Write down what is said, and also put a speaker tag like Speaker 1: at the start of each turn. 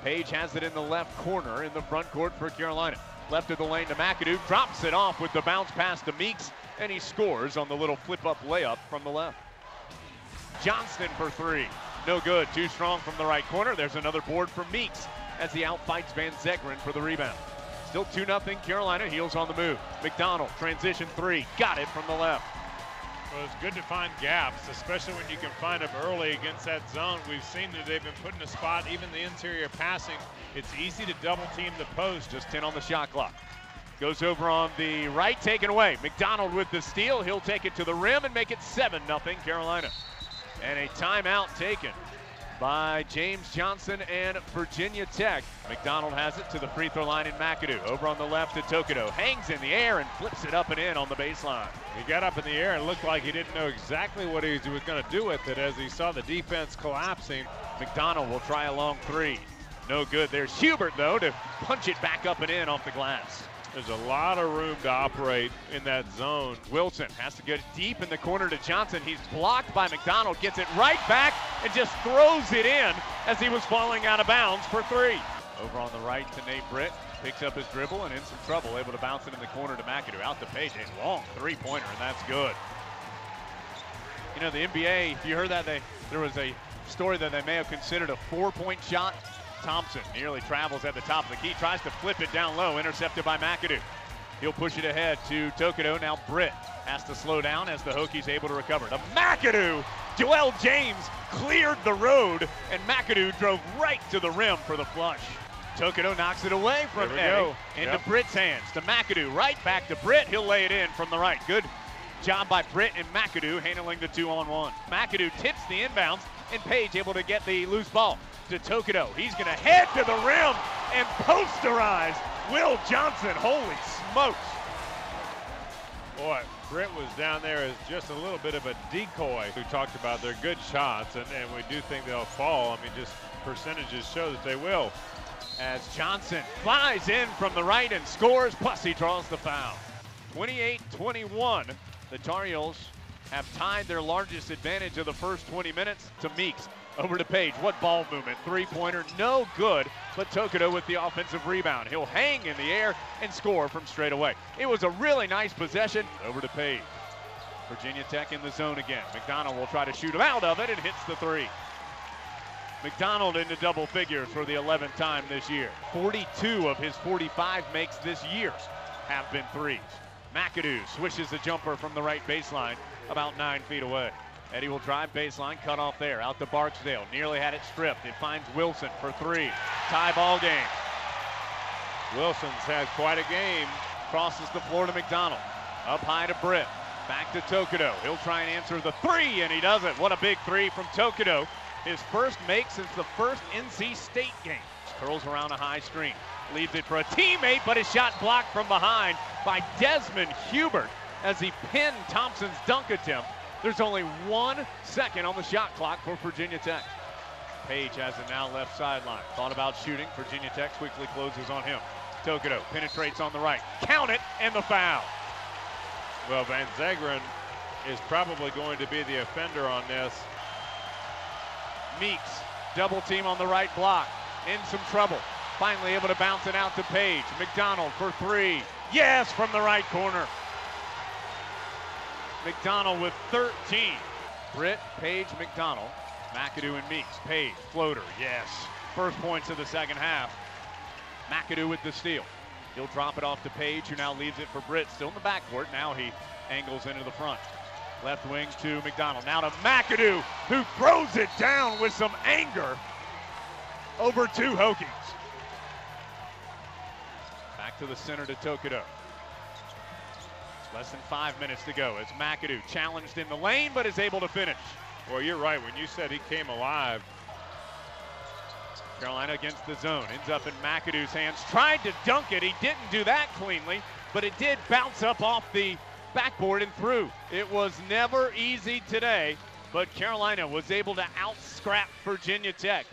Speaker 1: Page has it in the left corner in the front court for Carolina. Left of the lane to McAdoo, drops it off with the bounce pass to Meeks, and he scores on the little flip-up layup from the left. Johnston for three. No good. Too strong from the right corner. There's another board for Meeks as he outfights Van Zegeren for the rebound. Still 2-0 Carolina. Heels on the move. McDonald, transition three. Got it from the left.
Speaker 2: Well, it's good to find gaps, especially when you can find them early against that zone. We've seen that they've been put in a spot, even the interior passing. It's easy to double team the post.
Speaker 1: Just 10 on the shot clock. Goes over on the right, taken away. McDonald with the steal. He'll take it to the rim and make it 7-0 Carolina. And a timeout taken by James Johnson and Virginia Tech. McDonald has it to the free throw line in McAdoo. Over on the left to Tokido. Hangs in the air and flips it up and in on the baseline.
Speaker 2: He got up in the air and looked like he didn't know exactly what he was going to do with it as he saw the defense collapsing.
Speaker 1: McDonald will try a long three. No good. There's Hubert, though, to punch it back up and in off the glass.
Speaker 2: There's a lot of room to operate in that zone.
Speaker 1: Wilson has to get deep in the corner to Johnson. He's blocked by McDonald, gets it right back and just throws it in as he was falling out of bounds for three. Over on the right to Nate Britt, picks up his dribble and in some trouble, able to bounce it in the corner to McAdoo. Out to Page, a long three-pointer, and that's good. You know, the NBA, if you heard that, there was a story that they may have considered a 4-point shot. Thompson nearly travels at the top of the key, tries to flip it down low, intercepted by McAdoo. He'll push it ahead to Tokido. Now Britt has to slow down as the Hokies able to recover. To McAdoo! Joel James cleared the road, and McAdoo drove right to the rim for the flush. Tokido knocks it away from Eddie into Britt's hands. To McAdoo, right back to Britt. He'll lay it in from the right. Good job by Britt and McAdoo handling the 2-on-1. McAdoo tips the inbounds, and Page able to get the loose ball to Tokido. He's going to head to the rim and posterize Will Johnson. Holy smokes.
Speaker 2: Boy, Britt was down there as just a little bit of a decoy. We talked about their good shots, and we do think they'll fall. I mean, just percentages show that they will.
Speaker 1: As Johnson flies in from the right and scores, plus he draws the foul. 28-21, the Tar Heels have tied their largest advantage of the first 20 minutes to Meeks. Over to Page, what ball movement, three-pointer, no good, but Tokido with the offensive rebound. He'll hang in the air and score from straight away. It was a really nice possession. Over to Page. Virginia Tech in the zone again. McDonald will try to shoot him out of it and hits the three. McDonald into double figures for the 11th time this year. 42 of his 45 makes this year have been threes. McAdoo swishes the jumper from the right baseline about 9 feet away. Eddie will drive baseline, cut off there, out to Barksdale. Nearly had it stripped. It finds Wilson for three. Tie ball game.
Speaker 2: Wilson's had quite a game.
Speaker 1: Crosses the floor to McDonald. Up high to Britt. Back to Tokido. He'll try and answer the three, and he does it. What a big three from Tokido. His first make since the first NC State game. Curls around a high screen. Leaves it for a teammate, but his shot blocked from behind by Desmond Hubert as he pinned Thompson's dunk attempt. There's only 1 second on the shot clock for Virginia Tech. Page has it now left sideline. Thought about shooting. Virginia Tech quickly closes on him. Tokido penetrates on the right. Count it, and the foul.
Speaker 2: Well, Van Zegeren is probably going to be the offender on this.
Speaker 1: Meeks, double team on the right block. In some trouble. Finally able to bounce it out to Page. McDonald for three. Yes, from the right corner. McDonald with 13. Britt, Page, McDonald, McAdoo and Meeks. Page, floater, yes. First points of the second half. McAdoo with the steal. He'll drop it off to Page, who now leaves it for Britt. Still in the backcourt. Now he angles into the front. Left wing to McDonald. Now to McAdoo, who throws it down with some anger over two Hokies. Back to the center to Tokido. Less than 5 minutes to go as McAdoo challenged in the lane, but is able to finish.
Speaker 2: Well, you're right. When you said he came alive.
Speaker 1: Carolina against the zone. Ends up in McAdoo's hands. Tried to dunk it. He didn't do that cleanly, but it did bounce up off the backboard and through. It was never easy today, but Carolina was able to out-scrap Virginia Tech.